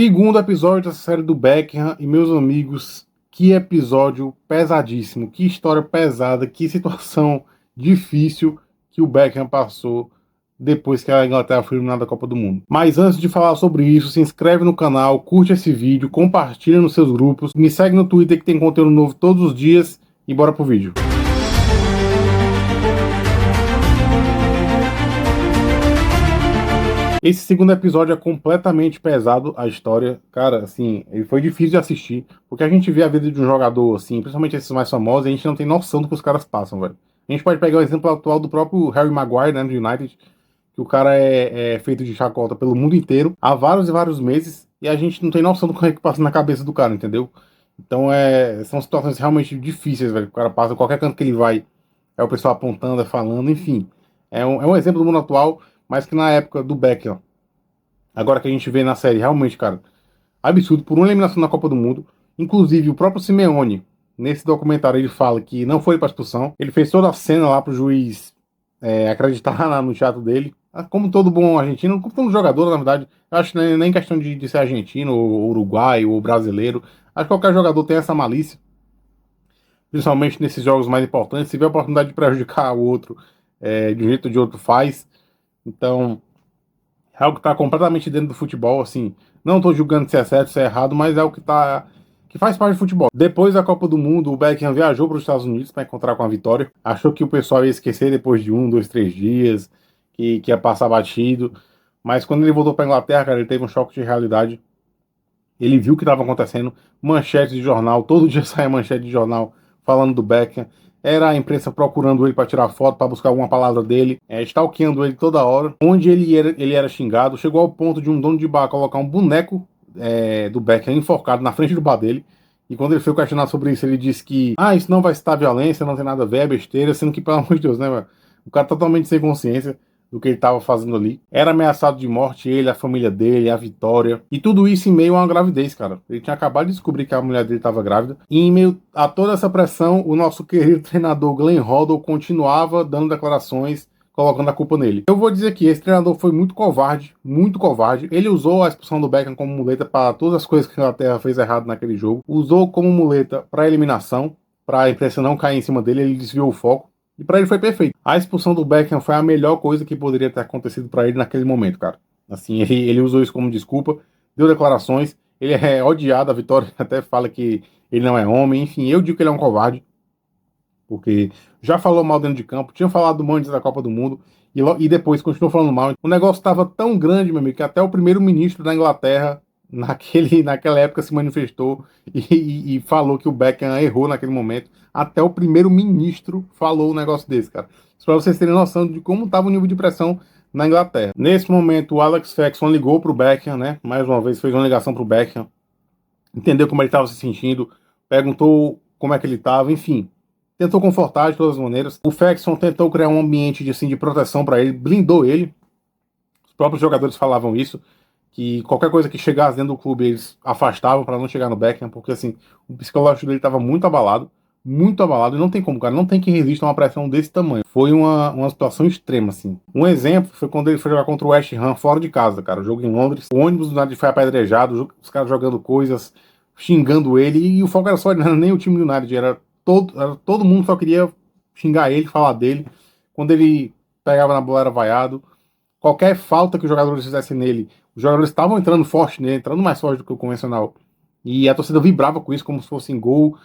Segundo episódio dessa série do Beckham, e meus amigos, que episódio pesadíssimo, que história pesada, que situação difícil que o Beckham passou depois que a Inglaterra foi eliminada da Copa do Mundo. Mas antes de falar sobre isso, se inscreve no canal, curte esse vídeo, compartilha nos seus grupos, me segue no Twitter que tem conteúdo novo todos os dias e bora pro vídeo. Esse segundo episódio é completamente pesado, a história, cara, assim, ele foi difícil de assistir, porque a gente vê a vida de um jogador, assim, principalmente esses mais famosos, e a gente não tem noção do que os caras passam, velho. A gente pode pegar o exemplo atual do próprio Harry Maguire, né, do United, que o cara é feito de chacota pelo mundo inteiro, há vários e vários meses, e a gente não tem noção do que passa na cabeça do cara, entendeu? Então, são situações realmente difíceis, velho, que o cara passa, qualquer canto que ele vai, é o pessoal apontando, falando, enfim. É um exemplo do mundo atual, mas que na época do Beckham, agora que a gente vê na série, realmente, cara, absurdo, por uma eliminação na Copa do Mundo. Inclusive, o próprio Simeone, nesse documentário, ele fala que não foi para expulsão. Ele fez toda a cena lá pro juiz acreditar no teatro dele. Como todo bom argentino, como todo jogador, na verdade, eu acho que nem questão de ser argentino, ou uruguaio, ou brasileiro. Acho que qualquer jogador tem essa malícia, principalmente nesses jogos mais importantes. Se vê a oportunidade de prejudicar o outro, de um jeito ou de outro faz. Então, é algo que está completamente dentro do futebol, assim. Não estou julgando se é certo, se é errado, mas é o que faz parte do futebol. Depois da Copa do Mundo, o Beckham viajou para os Estados Unidos para encontrar com a Vitória. Achou que o pessoal ia esquecer depois de 1, 2, 3 dias, que ia passar batido. Mas quando ele voltou para a Inglaterra, cara, ele teve um choque de realidade. Ele viu o que estava acontecendo, manchete de jornal, todo dia saia manchete de jornal falando do Beckham. Era a imprensa procurando ele para tirar foto, para buscar alguma palavra dele, stalkeando ele toda hora. Onde ele era xingado, chegou ao ponto de um dono de bar colocar um boneco do Beckham enforcado na frente do bar dele. E quando ele foi questionar sobre isso, ele disse que isso não vai citar violência, não tem nada a ver, é besteira, sendo que, pelo amor de Deus, né, mano? O cara totalmente sem consciência do que ele estava fazendo ali. Era ameaçado de morte ele, a família dele, a Vitória. E tudo isso em meio a uma gravidez, cara. Ele tinha acabado de descobrir que a mulher dele estava grávida. E em meio a toda essa pressão, o nosso querido treinador Glenn Hoddle continuava dando declarações, colocando a culpa nele. Eu vou dizer que esse treinador foi muito covarde, muito covarde. Ele usou a expulsão do Beckham como muleta para todas as coisas que a Inglaterra fez errado naquele jogo. Usou como muleta para eliminação, para a imprensa não cair em cima dele. Ele desviou o foco. E pra ele foi perfeito. A expulsão do Beckham foi a melhor coisa que poderia ter acontecido pra ele naquele momento, cara. Assim, ele usou isso como desculpa, deu declarações, ele é odiado, a Vitória até fala que ele não é homem, enfim, eu digo que ele é um covarde, porque já falou mal dentro de campo, tinha falado mal antes da Copa do Mundo, e depois continuou falando mal. O negócio estava tão grande, meu amigo, que até o primeiro-ministro da Inglaterra, naquela época, se manifestou e falou que o Beckham errou naquele momento. Até o primeiro-ministro falou um negócio desse, cara. Isso pra vocês terem noção de como estava o nível de pressão na Inglaterra. Nesse momento, o Alex Ferguson ligou pro Beckham, né? Mais uma vez, fez uma ligação pro Beckham. Entendeu como ele estava se sentindo, perguntou como é que ele estava, enfim. Tentou confortar de todas as maneiras. O Ferguson tentou criar um ambiente de proteção para ele, blindou ele. Os próprios jogadores falavam isso, que qualquer coisa que chegasse dentro do clube eles afastavam para não chegar no Beckham, porque assim, o psicológico dele estava muito abalado, e não tem como, cara, não tem quem resista a uma pressão desse tamanho. Foi uma situação extrema, assim. Um exemplo foi quando ele foi jogar contra o West Ham fora de casa, cara, o jogo em Londres, o ônibus do United foi apedrejado, os caras jogando coisas, xingando ele, e o foco era só ele, não era nem o time do United, era todo mundo só queria xingar ele, falar dele. Quando ele pegava na bola era vaiado. Qualquer falta que os jogadores fizessem nele, os jogadores estavam entrando forte nele, entrando mais forte do que o convencional. E a torcida vibrava com isso, como se fosse em gol.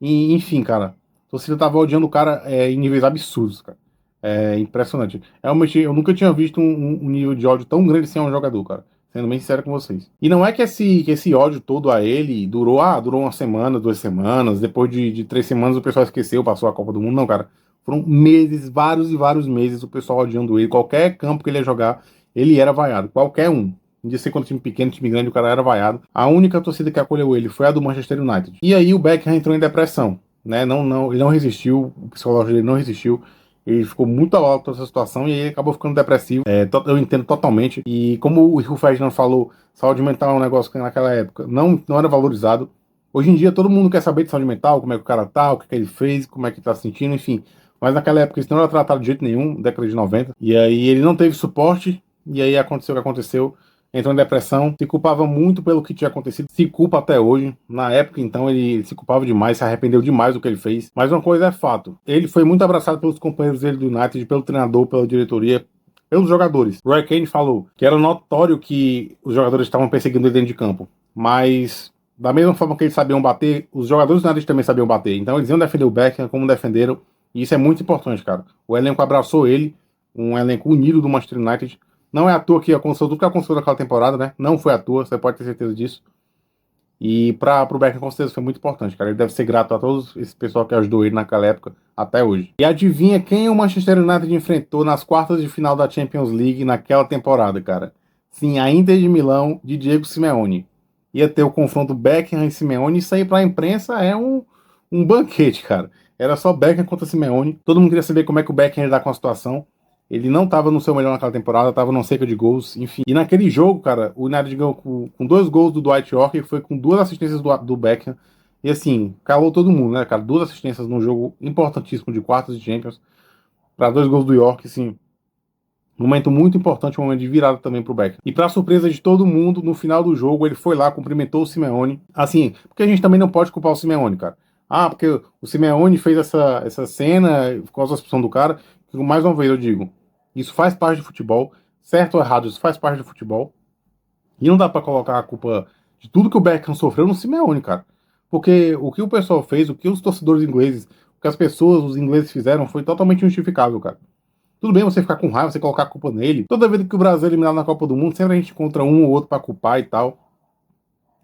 E, enfim, cara, a torcida tava odiando o cara em níveis absurdos, cara. É impressionante. Realmente, eu nunca tinha visto um nível de ódio tão grande sem um jogador, cara. Sendo bem sincero com vocês. E não é que esse ódio todo a ele durou uma semana, 2 semanas, depois de 3 semanas o pessoal esqueceu, passou a Copa do Mundo. Não, cara. Foram meses, vários e vários meses, o pessoal odiando ele. Qualquer campo que ele ia jogar, ele era vaiado. Qualquer um. Não disse quando time pequeno, time grande, o cara era vaiado. A única torcida que acolheu ele foi a do Manchester United. E aí o Beckham entrou em depressão, né? Ele não resistiu, o psicológico dele não resistiu. Ele ficou muito abalado com essa situação e aí acabou ficando depressivo. Eu entendo totalmente. E como o Rio Ferdinand falou, saúde mental é um negócio que naquela época não era valorizado. Hoje em dia todo mundo quer saber de saúde mental, como é que o cara tá, o que ele fez, como é que ele tá se sentindo, enfim. Mas naquela época isso não era tratado de jeito nenhum, década de 90. E aí ele não teve suporte, e aí aconteceu o que aconteceu. entrou em depressão, se culpava muito pelo que tinha acontecido, se culpa até hoje. Na época, então, ele se culpava demais, se arrependeu demais do que ele fez. Mas uma coisa é fato, ele foi muito abraçado pelos companheiros dele do United, pelo treinador, pela diretoria, pelos jogadores. Roy Keane falou que era notório que os jogadores estavam perseguindo ele dentro de campo, mas da mesma forma que eles sabiam bater, os jogadores do United também sabiam bater. Então eles iam defender o Beckham como defenderam, e isso é muito importante, cara. O elenco abraçou ele, um elenco unido do Manchester United. Não é à toa que aconteceu tudo que aconteceu naquela temporada, né? Não foi à toa, você pode ter certeza disso. E para o Beckham, com certeza, foi muito importante, cara. Ele deve ser grato a todos esse pessoal que ajudou ele naquela época até hoje. E adivinha quem o Manchester United enfrentou nas quartas de final da Champions League naquela temporada, cara? Sim, a Inter de Milão de Diego Simeone. Ia ter o confronto Beckham e Simeone. Isso aí para a imprensa é um banquete, cara. Era só Beckham contra Simeone. Todo mundo queria saber como é que o Beckham ia lidar com a situação. Ele não estava no seu melhor naquela temporada, estava não cerca de gols, enfim. E naquele jogo, cara, o United ganhou com 2 gols do Dwight York, foi com 2 assistências do Beckham. E assim, calou todo mundo, né, cara? 2 assistências num jogo importantíssimo de quartas de Champions, para 2 gols do York, assim. Um momento muito importante, um momento de virada também pro Beckham. E para surpresa de todo mundo, no final do jogo, ele foi lá, cumprimentou o Simeone. Assim, porque a gente também não pode culpar o Simeone, cara. Ah, porque o Simeone fez essa cena com a expulsão do cara. Mais uma vez eu digo, isso faz parte do futebol, certo ou errado, isso faz parte do futebol. E não dá pra colocar a culpa de tudo que o Beckham sofreu no Simeone, cara. Porque o que o pessoal fez, o que os torcedores ingleses, o que as pessoas, os ingleses fizeram, foi totalmente justificável, cara. Tudo bem você ficar com raiva, você colocar a culpa nele. Toda vez que o Brasil é eliminado na Copa do Mundo, sempre a gente encontra um ou outro pra culpar e tal.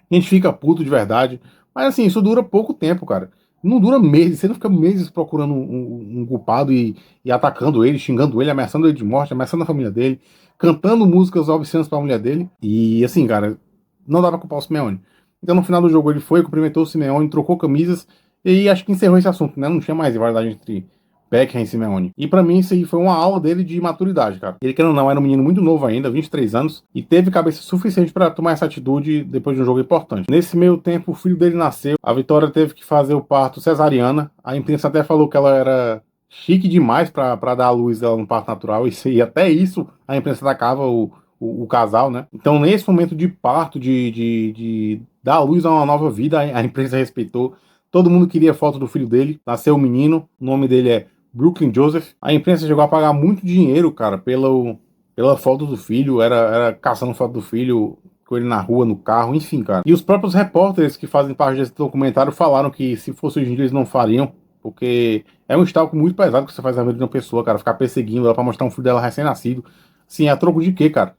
A gente fica puto de verdade. Mas assim, isso dura pouco tempo, cara. Não dura meses. Você não fica meses procurando um culpado e atacando ele, xingando ele, ameaçando ele de morte, ameaçando a família dele, cantando músicas obscenas pra mulher dele. E assim, cara, não dá pra culpar o Simeone. Então no final do jogo ele foi, cumprimentou o Simeone, trocou camisas e acho que encerrou esse assunto, né? Não tinha mais rivalidade entre Beckham e Simeone. E pra mim isso aí foi uma aula dele de maturidade, cara. Ele, querendo ou não, era um menino muito novo ainda, 23 anos, e teve cabeça suficiente pra tomar essa atitude depois de um jogo importante. Nesse meio tempo, o filho dele nasceu, a Vitória teve que fazer o parto cesariana, a imprensa até falou que ela era chique demais pra dar a luz dela no parto natural, e até isso a imprensa atacava o casal, né? Então, nesse momento de parto, de dar a luz a uma nova vida, a imprensa respeitou. Todo mundo queria foto do filho dele. Nasceu o menino, o nome dele é Brooklyn Joseph. A imprensa chegou a pagar muito dinheiro, cara, pela foto do filho. Era caçando foto do filho com ele na rua, no carro, enfim, cara. E os próprios repórteres que fazem parte desse documentário falaram que se fosse hoje em dia eles não fariam, porque é um stalk muito pesado que você faz na vida de uma pessoa, cara, ficar perseguindo ela pra mostrar um filho dela recém-nascido. Assim, a troco de quê, cara?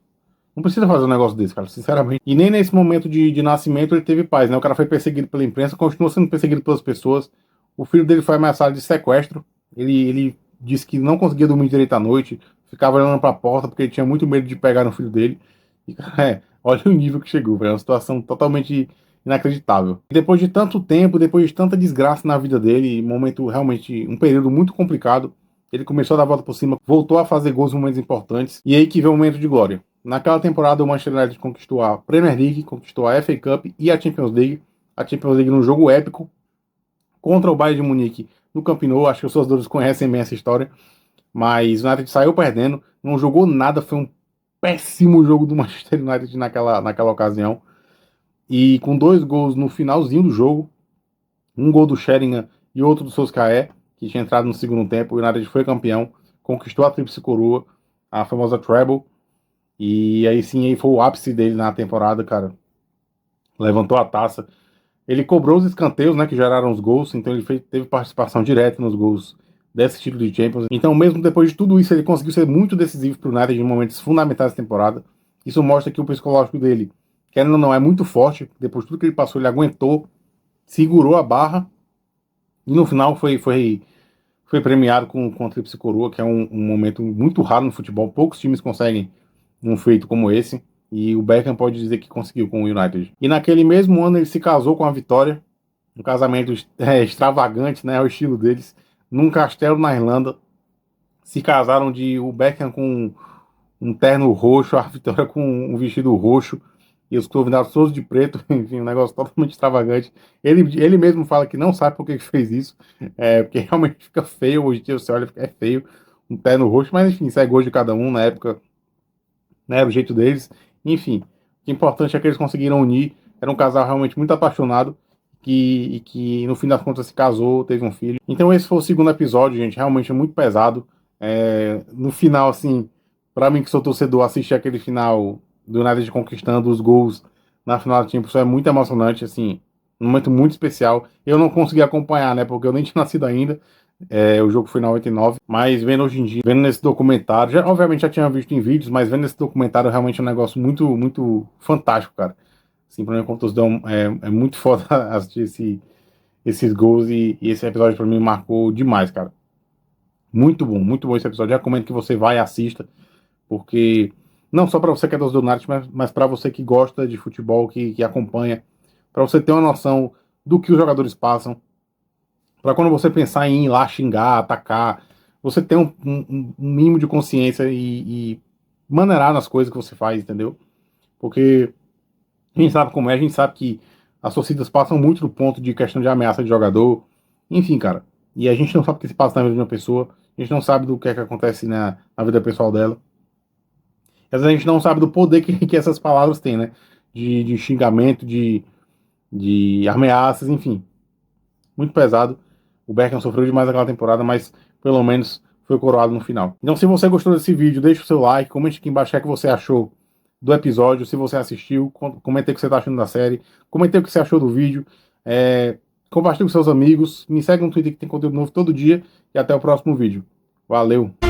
Não precisa fazer um negócio desse, cara, sinceramente. E nem nesse momento de nascimento ele teve paz, né? O cara foi perseguido pela imprensa, continua sendo perseguido pelas pessoas. O filho dele foi ameaçado de sequestro. Ele disse que não conseguia dormir direito à noite, ficava olhando pra porta porque ele tinha muito medo de pegar no filho dele. E, cara, olha o nível que chegou, velho. É uma situação totalmente inacreditável. E depois de tanto tempo, depois de tanta desgraça na vida dele, momento realmente, um período muito complicado, ele começou a dar a volta por cima, voltou a fazer gols em momentos importantes, e aí que veio o momento de glória. Naquela temporada, o Manchester United conquistou a Premier League, conquistou a FA Cup e a Champions League. A Champions League num jogo épico contra o Bayern de Munique no Camp Nou. Acho que os torcedores conhecem bem essa história. Mas o United saiu perdendo, não jogou nada. Foi um péssimo jogo do Manchester United naquela ocasião. E com 2 gols no finalzinho do jogo, um gol do Sheringham e outro do Solskjaer, que tinha entrado no segundo tempo, o United foi campeão, conquistou a tríplice coroa, a famosa treble. E aí sim, aí foi o ápice dele na temporada, cara. Levantou a taça. Ele cobrou os escanteios, né, que geraram os gols, então ele teve participação direta nos gols desse título de Champions. Então, mesmo depois de tudo isso, ele conseguiu ser muito decisivo para o United em momentos fundamentais da temporada. Isso mostra que o psicológico dele, querendo ou não, é muito forte. Depois de tudo que ele passou, ele aguentou, segurou a barra e no final foi premiado com a Tríplice Coroa, que é um momento muito raro no futebol. Poucos times conseguem um feito como esse, e o Beckham pode dizer que conseguiu com o United. E naquele mesmo ano ele se casou com a Vitória, um casamento extravagante, né, ao estilo deles, num castelo na Irlanda. Se casaram o Beckham com um terno roxo, a Vitória com um vestido roxo, e os convidados todos de preto, enfim, um negócio totalmente extravagante. Ele mesmo fala que não sabe por que fez isso, porque realmente fica feio, hoje em dia você olha, é feio, um terno roxo, mas enfim, isso é gosto de cada um, na época, né, era o jeito deles, enfim. que importante é que eles conseguiram unir. Era um casal realmente muito apaixonado, que no fim das contas se casou, teve um filho. Então esse foi o segundo episódio, gente, realmente é muito pesado. No final, assim, pra mim que sou torcedor, assistir aquele final do United conquistando os gols na final da Champions é muito emocionante, assim, um momento muito especial. Eu não consegui acompanhar, né, porque eu nem tinha nascido ainda. O jogo foi em 99, mas vendo hoje em dia, vendo nesse documentário, obviamente já tinha visto em vídeos, mas vendo esse documentário realmente é um negócio muito, muito fantástico, cara. Assim, pra mim, contra os Dão, é muito foda assistir esses gols e esse episódio pra mim marcou demais, cara. Muito bom esse episódio. Eu recomendo que você vá e assista, porque não só pra você que é dos United, mas para você que gosta de futebol, que acompanha, pra você ter uma noção do que os jogadores passam, para quando você pensar em ir lá xingar, atacar, você ter um mínimo de consciência e maneirar nas coisas que você faz, entendeu? Porque a gente sabe como é, a gente sabe que as torcidas passam muito do ponto de questão de ameaça de jogador, enfim, cara. E a gente não sabe o que se passa na vida de uma pessoa, a gente não sabe do que é que acontece na vida pessoal dela. Às vezes a gente não sabe do poder que essas palavras têm, né? De xingamento, de ameaças, enfim. Muito pesado. O Beckham sofreu demais aquela temporada, mas pelo menos foi coroado no final. Então, se você gostou desse vídeo, deixa o seu like, comente aqui embaixo o que você achou do episódio, se você assistiu, comente o que você está achando da série, comente o que você achou do vídeo, compartilhe com seus amigos, me segue no Twitter que tem conteúdo novo todo dia e até o próximo vídeo. Valeu!